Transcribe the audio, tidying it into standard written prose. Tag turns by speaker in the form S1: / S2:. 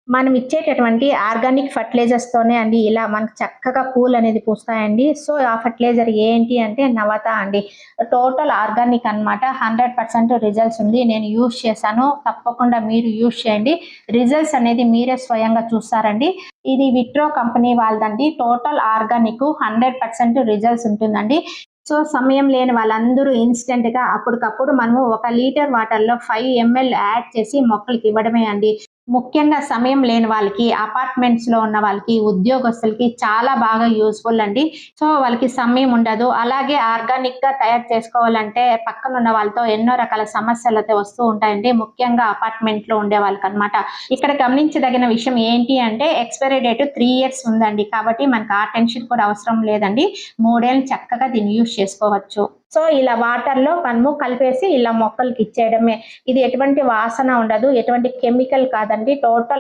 S1: మనం ఇచ్చేటటువంటి ఆర్గానిక్ ఫర్టిలైజర్స్‌తోనే అండి ఇలా మనకు చక్కగా పూలనేది పూస్తాయండి. సో, ఆ ఫర్టిలైజర్ ఏంటి అంటే నవత అండి. టోటల్ ఆర్గానిక్ అన్నమాట. 100% రిజల్ట్స్ ఉంది. నేను యూజ్ చేశాను. తప్పకుండా మీరు యూజ్ చేయండి. రిజల్ట్స్ అనేది మీరే స్వయంగా చూస్తారండి. ఇది విట్రో కంపెనీ వాళ్ళదండి. టోటల్ ఆర్గానిక్ 100% రిజల్ట్స్ ఉంటుందండి. సో, సమయం లేని వాళ్ళందరూ ఇన్‌స్టంట్‌గా అప్పటికప్పుడు మనము 1 లీటర్ వాటర్‌లో 5 ఎంఎల్ యాడ్ చేసి మొక్కలకి ఇవ్వడమే అండి. ముఖ్యంగా సమయం లేని వాళ్ళకి, అపార్ట్మెంట్స్‌లో ఉన్న వాళ్ళకి, ఉద్యోగస్తులకి చాలా బాగా యూజ్‌ఫుల్ అండి. సో, వాళ్ళకి సమయం ఉండదు. అలాగే ఆర్గానిక్‌గా తయారు చేసుకోవాలంటే పక్కనున్న వాళ్ళతో ఎన్నో రకాల సమస్యలైతే వస్తూ ఉంటాయండి. ముఖ్యంగా అపార్ట్మెంట్‌లో ఉండే వాళ్ళకనమాట. ఇక్కడ గమనించదగిన విషయం ఏంటి అంటే ఎక్స్‌పైరీ డేట్ 3 ఇయర్స్ ఉందండి. కాబట్టి మనకు ఆ టెన్షన్ కూడా అవసరం లేదండి. 3 ఏళ్ళు చక్కగా దీన్ని యూజ్ చేసుకోవచ్చు. సో, ఇలా వాటర్‌లో మనము కలిపేసి ఇలా మొక్కలకి ఇచ్చేయడమే. ఇది ఎటువంటి వాసన ఉండదు. ఎటువంటి కెమికల్ కాదండి. టోటల్